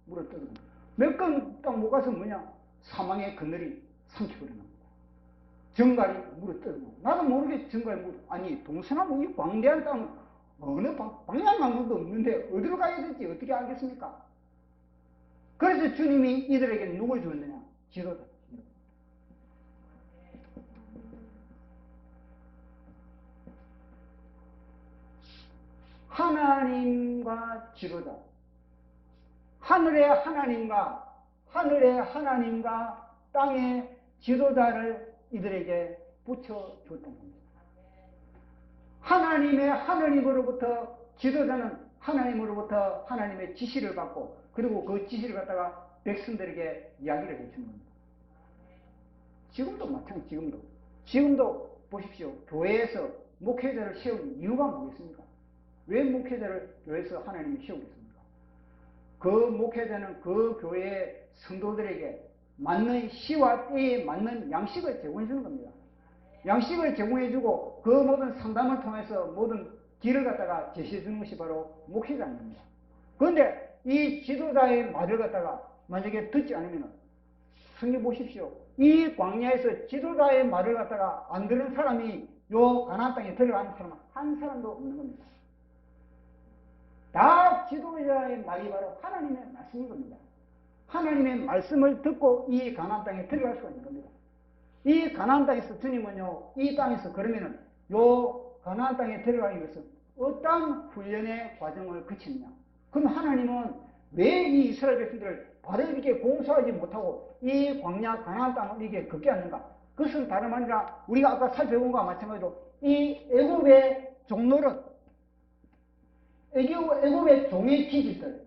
물어뜯고, 몇 건 딱 못 가서 뭐냐? 사망의 그늘이 삼켜버리는 겁니다. 정갈이 물에 떠들고 나도 모르게 정갈이 물에 아니 동서남북 이 광대한 땅 어느 방향망도 없는데 어디로 가야 될지 어떻게 알겠습니까? 그래서 주님이 이들에게 누굴 주었느냐? 지도자. 하나님과 지도자. 하늘의 하나님과 땅의 지도자를 이들에게 붙여줬던 겁니다. 하나님으로부터 지도자는 하나님으로부터 하나님의 지시를 받고 그리고 그 지시를 갖다가 백성들에게 이야기를 해주는 겁니다. 지금도 마찬가지. 지금도 보십시오. 교회에서 목회자를 세운 이유가 뭐겠습니까? 왜 목회자를 교회에서 하나님이 세우겠습니까? 그 목회자는 그 교회의 성도들에게 맞는 시와 때에 맞는 양식을 제공해 주는 겁니다. 양식을 제공해 주고 그 모든 상담을 통해서 모든 길을 갖다가 제시해 주는 것이 바로 목회자입니다. 그런데 이 지도자의 말을 갖다가 만약에 듣지 않으면 성경 보십시오. 이 광야에서 지도자의 말을 갖다가 안 들은 사람이 요 가나안 땅에 들어가는 사람은 한 사람도 없는 겁니다. 다 지도자의 말이 바로 하나님의 말씀인 겁니다. 하나님의 말씀을 듣고 이 가나안 땅에 들어갈 수가 있는 겁니다. 이 가나안 땅에서 주님은요, 이 땅에서 그러면은 요 가나안 땅에 들어가기 위해서 어떤 훈련의 과정을 거치느냐? 그럼 하나님은 왜 이 이스라엘 백성들을 바로 이렇게 공수하지 못하고 이 광야 가나안 땅을 이렇게 걷게 하는가? 그것은 다름 아니라 우리가 아까 살펴본 것과 마찬가지로 이 애굽의 종노릇, 애굽의 종의 기질들,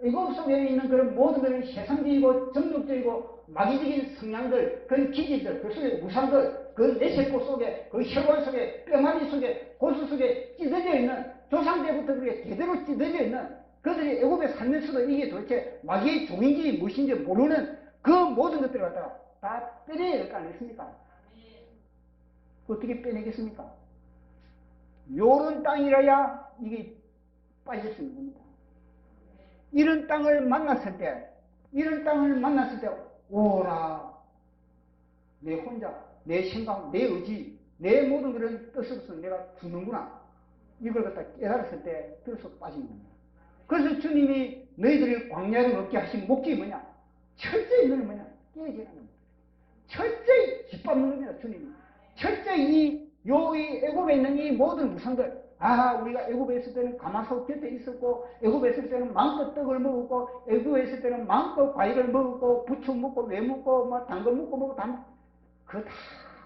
애굽 속에 있는 그런 모든 그런 세상적이고 정욕적이고 마귀적인 성향들, 그런 기질들, 그 속에 우상들, 그 내세포 속에, 그 혈관 속에, 뼈마리 속에, 고수 속에 찢어져 있는, 조상 때부터 그렇게 제대로 찢어져 있는 그들이 애굽에 살면서도 이게 도대체 마귀의 종인지 무엇인지 모르는 그 모든 것들을 갖다가 다 빼내야 될 거 아니겠습니까? 어떻게 빼내겠습니까? 요런 땅이라야 이게 빠질 수 있는 겁니다. 이런 땅을 만났을 때, 오라, 내 혼자, 내 생각, 내 의지, 내 모든 그런 뜻으로서 내가 죽는구나. 이걸 갖다 깨달았을 때 뜻으로 빠지는 겁니다. 그래서 주님이 너희들이 광야를 얻게 하신 목적이 뭐냐? 철저히 너는 뭐냐? 깨지라는 겁니다. 철저히 짓밟는 겁니다, 주님이. 철저히 이 애굽에 있는 이 모든 우상들, 우리가 애굽에 있을 때는 가마솥 곁에 있었고, 애굽에 있을 때는 마음껏 떡을 먹었고, 애굽에 있을 때는 마음껏 과일을 먹었고, 부추 먹고, 왜 먹고, 당근 먹고, 그거 다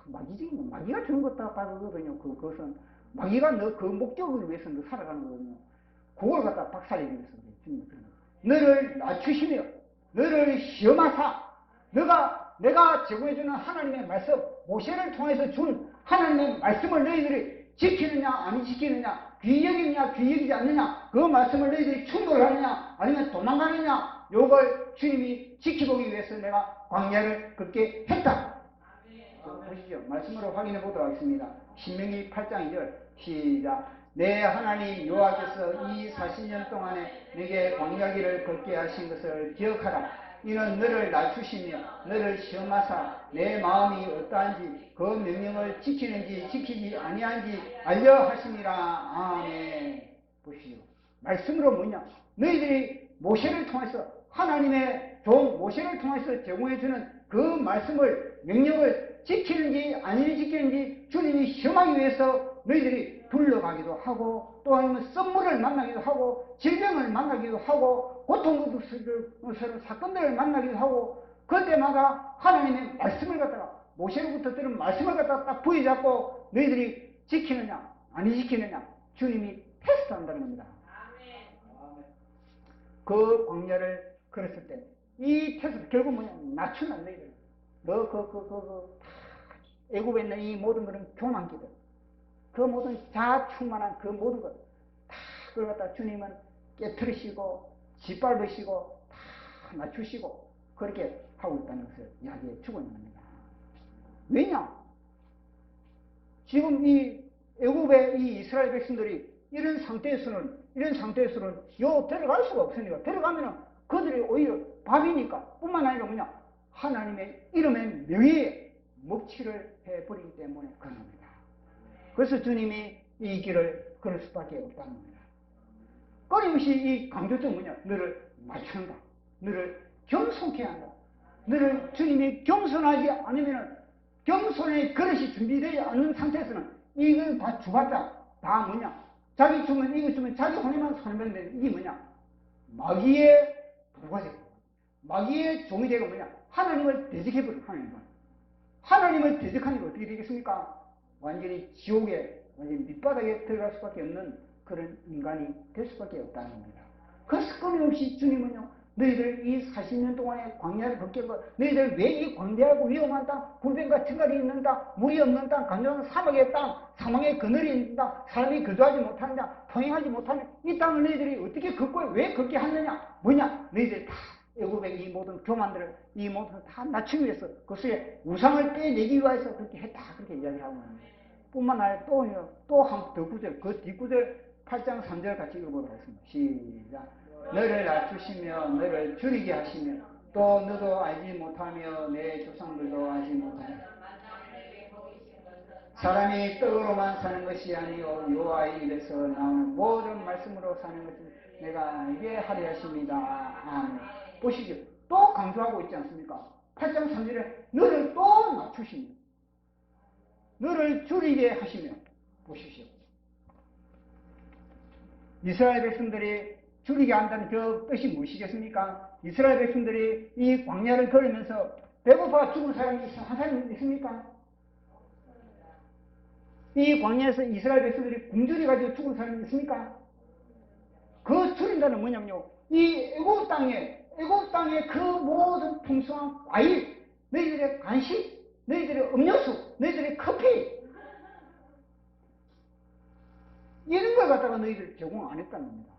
마귀적인, 마귀가 주는 것 다 그거거든요. 그것은 마귀가 너 그 목적을 위해서 너 살아가는 거거든요. 그걸 갖다 박살내기 위해서 주님이 그러는 거예요. 너를 낮추시며, 너를 시험하사, 내가 제공해주는 하나님의 말씀, 모세를 통해서 준 하나님의 말씀을 너희들이 지키느냐, 아니 지키느냐, 귀히 여기느냐, 귀히 여기지 않느냐, 그 말씀을 너희들이 충돌하느냐, 아니면 도망가느냐, 요걸 주님이 지켜보기 위해서 내가 광야를 걷게 했다. 보시죠. 말씀으로 확인해 보도록 하겠습니다. 신명기 8장 2절 시작. 내 하나님 여호와께서 이 40년 동안에 내게 광야길을 걷게 하신 것을 기억하라. 이는 너를 낮추시며 너를 시험하사 내 마음이 어떠한지 그 명령을 지키는지 지키지 아니한지 알려 하심이라. 아멘. 보시죠. 말씀으로 뭐냐? 너희들이 모세를 통해서 하나님의 종 모세를 통해서 제공해주는 그 말씀을 명령을 지키는지 아니면 지키는지 주님이 시험하기 위해서 너희들이 둘러가기도 하고 또 아니면 썸물을 만나기도 하고 질병을 만나기도 하고 고통스러운 사건들을 만나기도 하고 그때마다 하나님의 말씀을 갖다가 모세로부터 들은 말씀을 갖다가 딱 부여잡고 너희들이 지키느냐 아니 지키느냐 주님이 테스트한다는 겁니다. 그 광야를 걸었을 때 이 테스트 결국 뭐냐 낮추는 너희들 애굽에 있는 이 모든 그런 교만기들 그 모든 자충만한 그 모든 것 다 그걸 갖다 주님은 깨트리시고 짓밟으시고 다 낮추시고 그렇게 하고 있다는 것을 이야기해 주고 있는 겁니다. 왜냐? 지금 이 애굽의 이 이스라엘 백성들이 이런 상태에서는 요 들어갈 수가 없으니까 들어가면은 그들이 오히려 밥이니까 뿐만 아니라 뭐냐 하나님의 이름의 명예에 먹칠을 해버리기 때문에 그런 겁니다. 그래서 주님이 이 길을 걸을 수밖에 없다는 겁니다. 끊임없이 이 강조점은 뭐냐 너를 맞춘다, 너를 겸손케 한다, 너를 주님이 겸손하지 않으면 겸손의 그릇이 준비되지 않은 상태에서는 이건 다 주봤자 다 뭐냐 자기 주면 이거 주면 자기 혼에만 손해보는데 이게 뭐냐 마귀의 도구가 되고 마귀의 종이 되고 뭐냐 하나님을 대적해버려. 하나님을 대적하니까 어떻게 되겠습니까? 완전히 지옥에 완전히 밑바닥에 들어갈 수밖에 없는 그런 인간이 될 수밖에 없다는 겁니다. 그래서 끊임없이 주님은요 너희들 이 40년 동안의 광야를 걷게 하고 너희들 왜 이 광대하고 위험한 땅, 굴뱀과 층갈이 있는 땅, 물이 없는 땅, 간절한 사막의 땅, 사망의 그늘이 있는 땅, 사람이 거주하지 못하는 땅, 통행하지 못하는 이 땅을 너희들이 어떻게 걷고 왜 걷게 하느냐? 뭐냐? 너희들 다 애굽의 이 모든 교만들을 이 모든 다 낮추기 위해서 그것에 우상을 빼내기 위해서 그렇게 했다 그렇게 이야기하고 있습니다. 뿐만 아니라 또 한 더 구절 그 뒷구절 8장 3절 같이 읽어보도록 하겠습니다. 시작. 너를 낮추시며 너를 줄이게 하시며 또 너도 알지 못하며 내 조상들도 알지 못하며 사람이 떡으로만 사는 것이 아니요 여호와의 입에서 나오는 모든 말씀으로 사는 것을 내가 알게 하려 하십니다. 아멘. 보시죠. 또 강조하고 있지 않습니까? 8장 3절에 너를 또 낮추시며 너를 줄이게 하시며 보십시오. 이스라엘 백성들이 줄이게 한다는 그 뜻이 무엇이겠습니까? 이스라엘 백성들이 이 광야를 걸으면서 배고파 죽은 사람이 한 사람 있습니까? 이 광야에서 이스라엘 백성들이 굶주려 가지고 죽은 사람이 있습니까? 그 줄인다는 뭐냐면요. 이 애굽 땅에 그 모든 풍성한 과일, 너희들의 간식, 너희들의 음료수, 너희들의 커피 이런 걸 갖다가 너희들 제공 안 했다는 겁니다.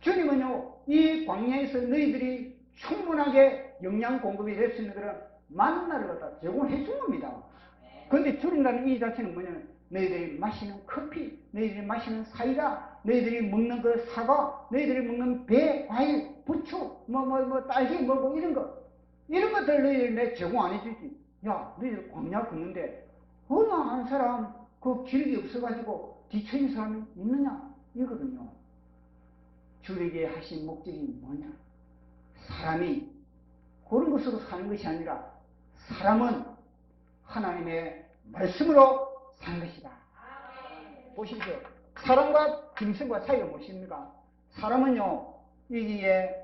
주님은요, 이 광야에서 너희들이 충분하게 영양 공급이 될 수 있는 그런 만나를 갖다 제공해 준 겁니다. 그런데 줄인다는 이 자체는 뭐냐면 너희들이 마시는 커피, 너희들이 마시는 사이다, 너희들이 먹는 그 사과, 너희들이 먹는 배, 과일, 부추, 딸기, 이런 것들 너희들이 내 제공 안 해주지. 야, 너희들 광야 걷는데 어느 한 사람 그 기력이 없어가지고 뒤처진 사람이 있느냐? 이거거든요. 줄이게 하신 목적이 뭐냐? 사람이 그런 것으로 사는 것이 아니라 사람은 하나님의 말씀으로 사는 것이다. 보십시오. 사람과 짐승과 차이가 무엇입니까? 사람은요, 이게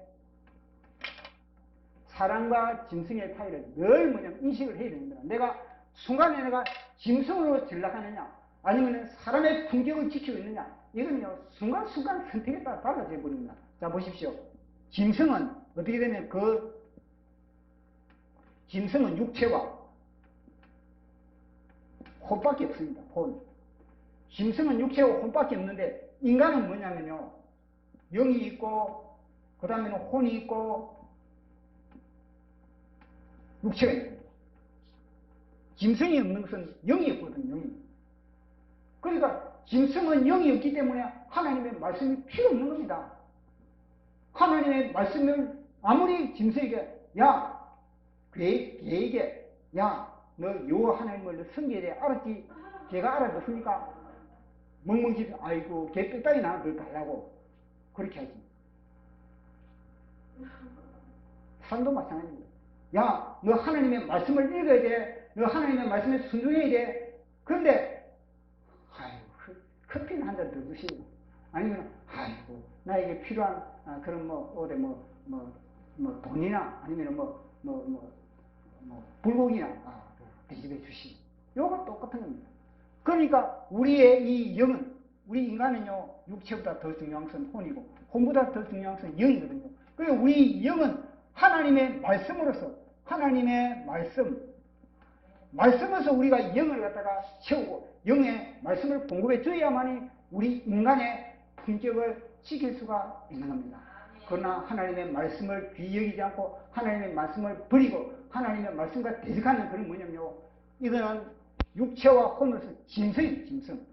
사람과 짐승의 차이를 늘 뭐냐면 인식을 해야 됩니다. 순간에 내가 짐승으로 전락하느냐, 아니면 사람의 품격을 지키고 있느냐, 이거는요, 순간순간 선택에 따라 달라져 버립니다. 자, 보십시오. 짐승은 어떻게 되면 짐승은 육체와 혼밖에 없습니다. 혼. 짐승은 육체와 혼밖에 없는데 인간은 뭐냐면요, 영이 있고 그 다음에는 혼이 있고 육체가 있습니다. 짐승이 없는 것은 영이 없거든요. 영이. 그러니까 짐승은 영이 없기 때문에 하나님의 말씀이 필요 없는 겁니다. 하나님의 말씀을 아무리 짐승에게 개에게 너 여호와 하나님을 섬겨야 돼. 알았지? 걔가 알아듣습니까? 멍멍지 아이고 개 뼈다귀 나는 걸 달라고 그렇게 하지. 사람도 마찬가지입니다. 너 하나님의 말씀을 읽어야 돼. 너 하나님의 말씀에 순종해야 돼. 그런데 커피는 한 잔 더 드시고, 아니면 나에게 필요한 그런 어디 돈이나 아니면 불고기나 대접해 주시고, 요거 똑같은 겁니다. 그러니까 우리의 이 영은, 우리 인간은요, 육체보다 더 중요한 것은 혼이고 혼보다 더 중요한 것은 영이거든요. 그리고 우리 영은 하나님의 말씀으로서, 하나님의 말씀에서 우리가 영을 갖다가 채우고 영의 말씀을 공급해 줘야만이 우리 인간의 품격을 지킬 수가 있는 겁니다. 그러나 하나님의 말씀을 귀히 여기지 않고 하나님의 말씀을 버리고 하나님의 말씀과 대적하는 그런 뭐냐면요, 이거는 육체와 혼으로서 짐승이에요. 짐승.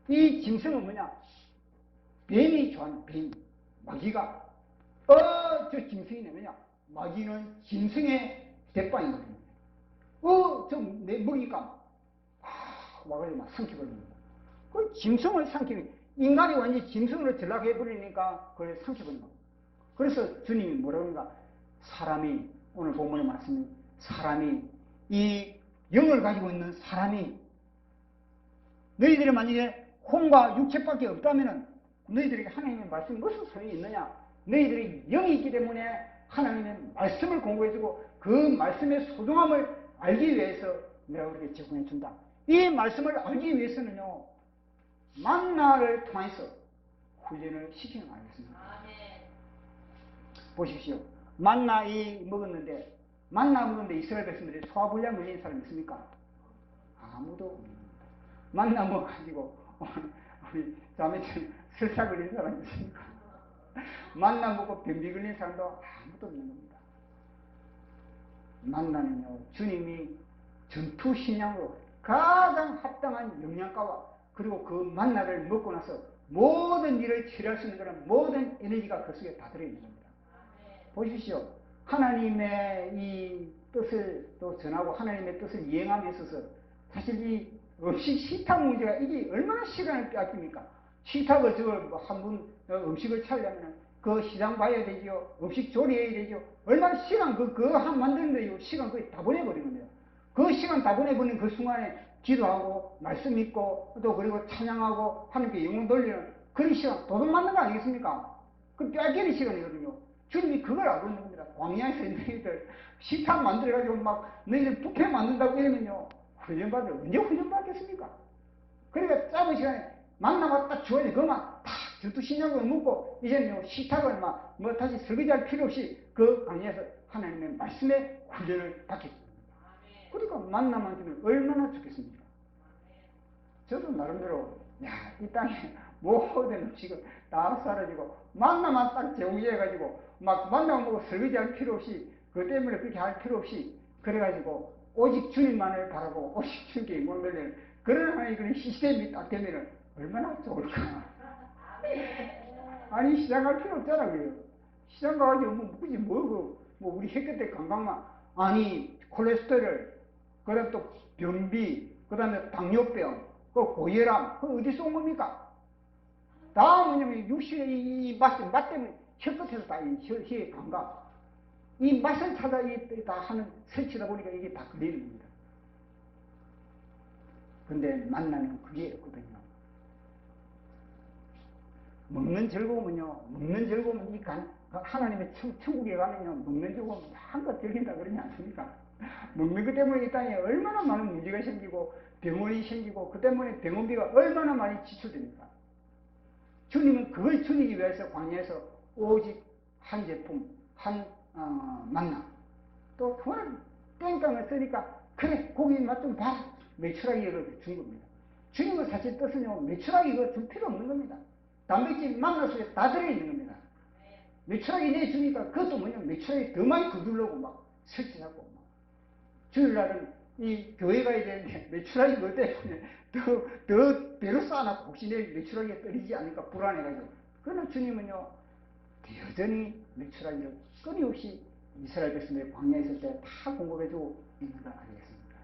이 짐승은 뭐냐, 뱀이 좋아하는 뱀, 마귀가 저 짐승이 내면요. 마귀는 짐승의 대빵이거든요. 좀 내 먹이니까, 와가지고 막 삼켜버립니다. 그 짐승을 삼키면, 인간이 완전히 짐승으로 전락해버리니까 그걸 삼켜버립니다. 그래서 주님이 뭐라고 하는가? 사람이, 오늘 본문의 말씀이, 사람이, 이 영을 가지고 있는 사람이, 너희들이 만약에 혼과 육체밖에 없다면은 너희들에게 하나님의 말씀이 무슨 소용이 있느냐? 너희들이 영이 있기 때문에 하나님의 말씀을 공부해주고 그 말씀의 소중함을 알기 위해서 내가 우리에게 제공해준다. 이 말씀을 알기 위해서는요, 만나를 통해서 훈련을 시키는 거 아니겠습니까? 보십시오. 만나 먹었는데 이스라엘 백성들이 소화불량 걸린 사람 있습니까? 아무도 없습니다. 만나 먹어가지고 우리 자매처럼 설사 걸린 사람 있습니까? 만나 먹고 변비 걸린 사람도 아무도 없는 겁니다. 만나는요, 주님이 전투 신앙으로 가장 합당한 영양가와 그리고 그 만나를 먹고 나서 모든 일을 처리할 수 있는 그런 모든 에너지가 그 속에 다 들어있는 겁니다. 보십시오. 하나님의 이 뜻을 또 전하고 하나님의 뜻을 이행함에 있어서 사실 이 음식 식탁 문제가 이게 얼마나 시간을 빼앗깁니까? 식탁을 한 분 음식을 차리려면 그 시장 봐야 되죠. 음식 조리해야 되죠. 얼마나 시간 만드는데 시간 거의 다 보내버린 겁니다. 그 시간 다 보내버린 그 순간에 기도하고 말씀 읽고 또 그리고 찬양하고 하나님께 영혼 돌리는 그런 시간 도둑 맞는 거 아니겠습니까? 그 빼앗기는 시간이거든요. 주님이 그걸 알고 있는 겁니다. 광야에서 너희들 식탁 만들어가지고 막 너희들 뷔페 만든다고 이러면요, 언제 훈련받겠습니까? 그러니까 짧은 시간에 만나면 딱 주어지 그만 탁 전투 신약을 먹고 이제는 식탁을 다시 설거지할 필요 없이 그 광야에서 하나님의 말씀의 훈련을 받겠습니다. 그러니까 만나만 주면 얼마나 좋겠습니까? 저도 나름대로 이 땅에 모든 음식을 다 사라지고 만나만 딱 제공해가지고 만나만 먹고 설거지할 필요 없이 그 때문에 그렇게 할 필요 없이 그래가지고 오직 주님만을 바라보고 오직 주님께 영광을 돌리는 그런 하나의 그런 시스템이 딱 되면은 얼마나 좋을까. 아니 시장 갈 필요 없잖아요. 시장 가가지고 굳이 우리 햇볕에 건강만 아니 콜레스테롤 그다음 또 변비 그다음에 당뇨병 그 고혈압 그 어디서 온 겁니까? 다 뭐냐면 육신의 이 맛 때문에 혀끝에서 다 혀의 감각 이 맛을 찾아 다 하는 설치다 보니까 이게 다 걸리는 겁니다. 근데 만나는 그게 없거든요. 먹는 즐거움은 하나님의 천국에 가면요, 먹는 즐거움 한껏 즐긴다 그러지 않습니까? 먹는 것 때문에 이 땅에 얼마나 많은 문제가 생기고 병원이 생기고 그 때문에 병원비가 얼마나 많이 지출됩니까? 주님은 그걸 줄이기 위해서 광야에서 오직 한 제품, 만나. 또 그거는 땡깡을 쓰니까 그래 고기 맛 좀 봐라. 메추라기를 준 겁니다. 주님은 사실 뜻은요 메추라기 이거 줄 필요 없는 겁니다. 단백질 만나 속에 다 들어있는 겁니다. 메추라기 내주니까 그것도 메추라기 더 많이 거두려고 막 설치하고 주일날은 이 교회 가야 되는데 메추라기 뭐 때문에 더 배로 쌓아놨고 혹시 내일 메추라기가 떨어지지 않을까 불안해가지고 그러나 주님은요 여전히 메추라기를 끊임없이 이스라엘 백성들이 광야에 있을 때 다 공급해주고 있는 거 아니겠습니까?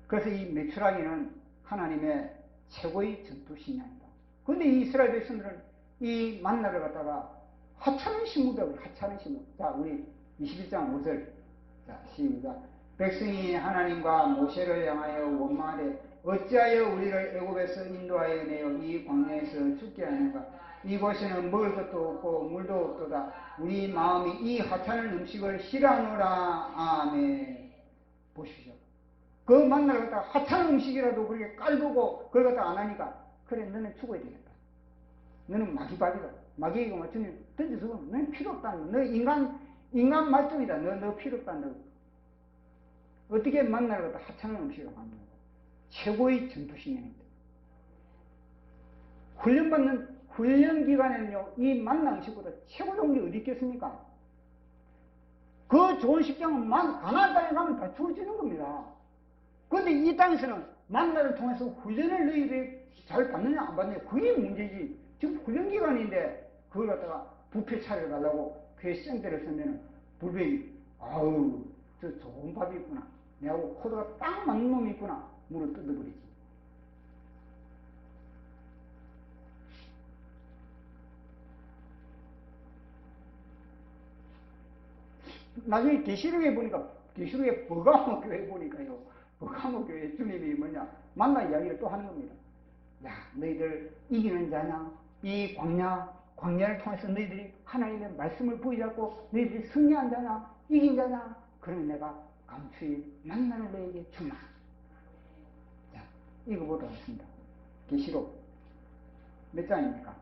그래서 이 메추라기는 하나님의 최고의 전투신앙이다. 그런데 이 이스라엘 백성들은 이 만나를 갖다가 하찮은 신무더라고요. 하찮은 신무. 자, 우리 21장 5절. 자, 시작. 백성이 하나님과 모세를 향하여 원망하되 어찌하여 우리를 애굽에서 인도하여 내어 이 광야에서 죽게 하는가? 이곳에는 먹을 것도 없고 물도 없도다. 우리 마음이 이 하찮은 음식을 싫어하노라. 아멘. 보십시오. 그 만나를 갖다가 하찮은 음식이라도 그렇게 깔보고 그걸 갖다 안 하니까 그래 너는 죽어야 되겠다. 너는 마귀밥이다. 마귀가 맞추면 던져서 너는 필요 없다. 너 인간 말종이다. 너 필요 없다. 너. 어떻게 만나를 갖다 하찮은 음식으로 만드는 거야. 최고의 전투신앙입니다. 훈련 기간에는요 이 만나 음식보다 최고 좋은 게 어디 있겠습니까? 그 좋은 식량은 가나안 땅에 가면 다 주어지는 겁니다. 그런데 이 땅에서는 만나를 통해서 훈련을 너희들이 잘 받느냐 안 받느냐 그게 문제지. 지금 훈련 기간인데 그걸 갖다가 부페 차려달라고 교회 생대를 쓰면 불뱀이 아우 저 좋은 밥이 있구나. 내하고 코드가 딱 맞는 놈이 있구나. 물을 뜯어버리지. 나중에 계시록에 보니까 계시록에 버가모 교회 보니까요. 버가모 교회 주님이 뭐냐 만나 이야기를 또 하는 겁니다. 야 너희들 이기는 자냐 이 광야를 통해서 너희들이 하나님의 말씀을 부여잡고 너희들이 승리한 자냐 이긴 자냐 그러면 내가 감추의 만나를 너희에게 주마. 자 읽어보도록 하겠습니다. 계시록 몇 장입니까?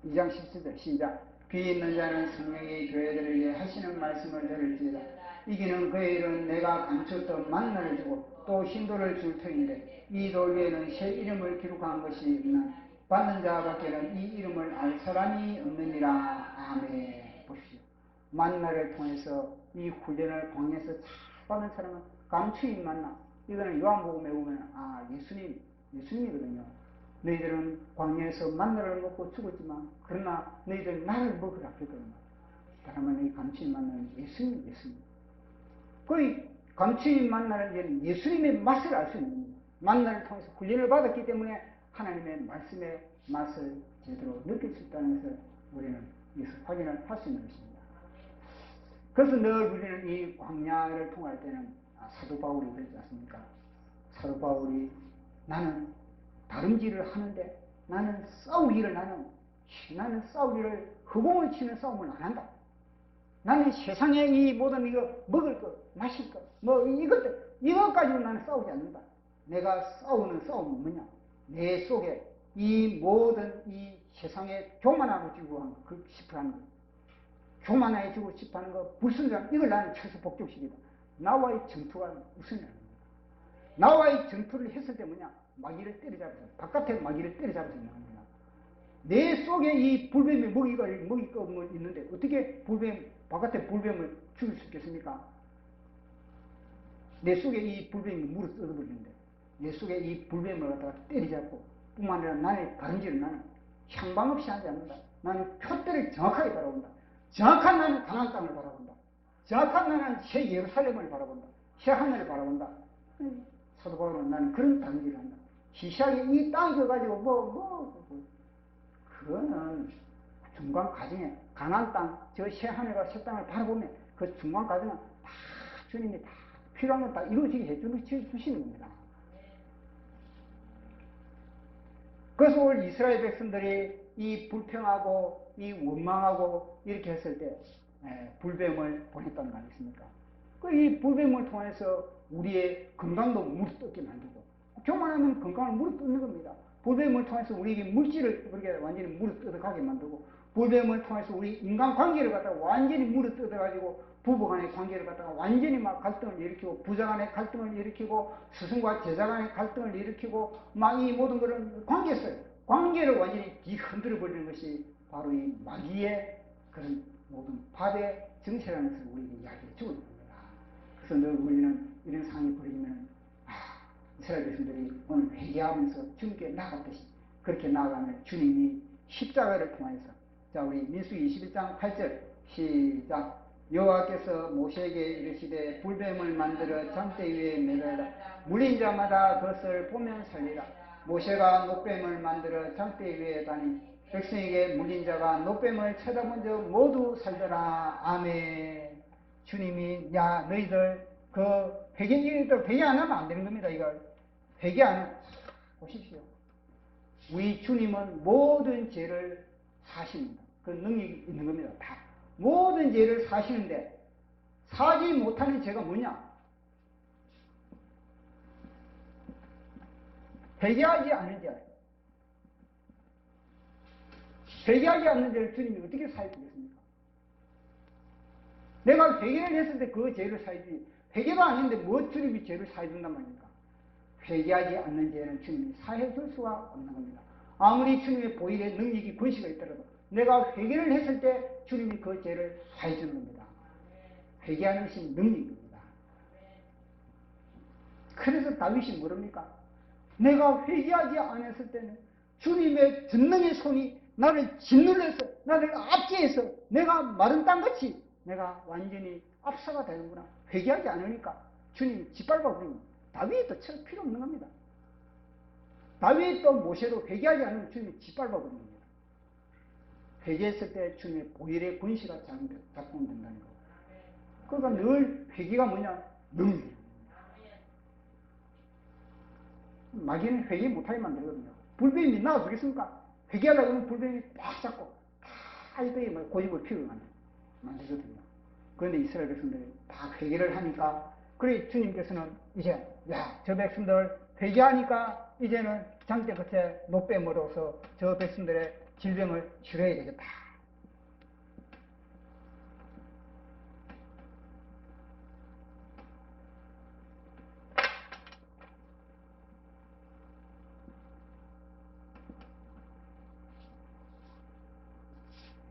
2장 17절 시작. 귀 있는 자는 성령이 교회들에게 하시는 말씀을 들을지어다. 이기는 그의 일은 내가 감췄던 만나를 주고 또 흰돌을 줄 터인데 이 돌 위에는 새 이름을 기록한 것이 있나 받는 자밖에는 이 이름을 알 사람이 없느니라. 아멘. 보십시오. 만나를 통해서 이 훈련을 광야에서 잘 받는 사람은 감추인 만나. 이거는 요한복음에 보면 예수님이거든요. 너희들은 광야에서 만나를 먹고 죽었지만 그러나 너희들 나를 먹으라 그랬거든요. 다름은 이 감추인 만나는 예수님. 그 감추인 만나는 예수님의 맛을 알 수 있는 겁니다. 만나를 통해서 훈련을 받았기 때문에 하나님의 말씀의 맛을 제대로 느낄 수 있다는 것을 우리는 여기서 확인을 할 수 있는 것입니다. 그래서 늘 우리는 이 광야를 통할 때는 사도 바울이 그랬지 않습니까? 사도 바울이 나는 다름질을 하는데 나는 싸우기를 허공을 치는 싸움을 안 한다. 나는 세상에 이 모든 이거 먹을 것, 마실 것, 뭐 이것까지는 나는 싸우지 않는다. 내가 싸우는 싸움은 뭐냐? 내 속에 이 모든 이 세상에 교만하고 싶어 하는 것, 교만해지고 싶어 하는 것, 불순종, 이걸 나는 쳐서 복종시키다. 나와의 전투가 우선이라는 겁니다. 나와의 전투를 했을 때 뭐냐? 마귀를 때려잡아서, 바깥에 마귀를 때려잡아서 있는 겁니다. 내 속에 이 불뱀의 먹이감이 있는데 어떻게 바깥에 불뱀을 죽일 수 있겠습니까? 내 속에 이 불뱀이 물을 뜯어버리는데 내 속에 이 불뱀을 갖다가 때려잡고 뿐만 아니라 나의 다른지를 나는 향방 없이 하지 않는다. 나는 표대를 정확하게 바라본다. 정확한 나는 가나안 땅을 바라본다. 정확한 나는 새 예루살렘을 바라본다. 새 하늘을 바라본다. 사도 바울은 나는 그런 다른지를 한다. 시시하게 이 땅이 가지고 그거는 중간 과정에 가나안 땅, 저 새 하늘과 새 땅을 바라보면 그 중간 과정은 다 주님이 다 필요한 건 다 이루어지게 해주시는 겁니다. 그래서 오늘 이스라엘 백성들이 이 불평하고 이 원망하고 이렇게 했을 때 불뱀을 보냈다는 거 아니겠습니까? 이 불뱀을 통해서 우리의 건강도 물어뜯게 만들고 교만하면 건강을 물어뜯는 겁니다. 불뱀을 통해서 우리에게 물질을 그렇게 완전히 물어뜯어가게 만들고 불뱀을 통해서 우리 인간관계를 갖다가 완전히 물어뜯어가지고 부부간의 관계를 갖다가 완전히 막 갈등을 일으키고 부자간의 갈등을 일으키고 스승과 제자간의 갈등을 일으키고 막 이 모든 그런 관계를 완전히 뒤흔들어버리는 것이 바로 이 마귀의 그런 모든 밥의 정체라는 것을 우리에게 이야기해 주고 있는 겁니다. 그래서 늘 우리는 이런 상황이 벌어지면 이스라엘 백성들이 오늘 회개하면서 주님께 나아갔듯이 그렇게 나아가면 주님이 십자가를 통해서 자 우리 민수기 21장 8절 시작. 여호와께서 모세에게 이르시되 불뱀을 만들어 장대 위에 매달라 물린 자마다 그것을 보면 살리라. 모세가 노뱀을 만들어 장대 위에 다니 백성에게 물린 자가 노뱀을 쳐다본 적 모두 살더라. 아멘. 주님이 야 너희들 그 회개 안 하면 안 되는 겁니다. 이걸 회개 안 하면 보십시오. 우리 주님은 모든 죄를 사십니다. 그 능력이 있는 겁니다. 다 모든 죄를 사시는데 사지 못하는 죄가 뭐냐? 회개하지 않는 죄. 회개하지 않는 죄를 주님이 어떻게 사해주겠습니까? 내가 회개를 했을 때 그 죄를 사해주지 회개가 아닌데 뭐 주님이 죄를 사해준단 말입니까? 회개하지 않는 죄는 주님이 사해줄 수가 없는 겁니다. 아무리 주님의 보일의 능력이 권세가 있더라도 내가 회개를 했을 때 주님이 그 죄를 사해주는 겁니다. 회개하는 것이 능력입니다. 그래서 다윗이 뭐랍니까? 내가 회개하지 않았을 때는 주님의 전능의 손이 나를 짓눌러서, 나를 압제해서 내가 마른 땅같이 내가 완전히 압사가 되는구나. 회개하지 않으니까 주님이 짓밟아 버립니다. 다윗도 칠 필요 없는 겁니다. 다윗도 모세도 회개하지 않으면 주님이 짓밟아 버린 겁니다. 회개했을 때 주님의 보혈의 권세가 작동된다는 거. 그러니까 늘 회개가 뭐냐? 능력. 마귀는 회개 못하게 만들거든요. 불뱀이 나와주겠습니까? 회개하려고 하면 불뱀이 꽉 잡고 다 이렇게 고집을 피우게 만들거든요. 그런데 이스라엘 백성들이 다 회개를 하니까, 그래 주님께서는 이제 야, 저 백성들 회개하니까 이제는 장대 끝에 노뱀으로서 저 백성들의 질병을 치료해야 되겠다.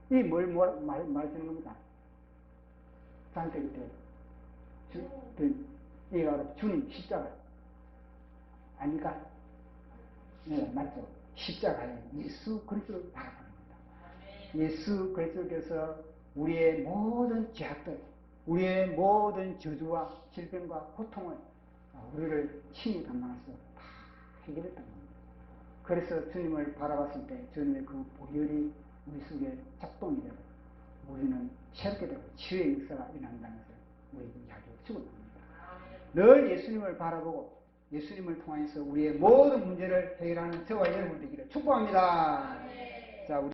이 뭘 말해주는 겁니다. 장대 끝에 이게 바로 주님 십자가 아니까? 네, 맞죠. 십자가에 예수 그리스도를 바라보는 겁니다. 예수 그리스도께서 우리의 모든 죄악들, 우리의 모든 저주와 질병과 고통을 우리를 친히 담당해서 다 해결했던 겁니다. 그래서 주님을 바라봤을 때 주님의 그 보혈이 우리 속에 작동이 되고 우리는 새롭게 되고 치유의 역사가 일어난다는 것을 우리에게 이야기해 주고 있습니다. 늘 예수님을 바라보고 예수님을 통해서 우리의 모든 문제를 해결하는 저와 여러분 되기를 축복합니다. 자, 우리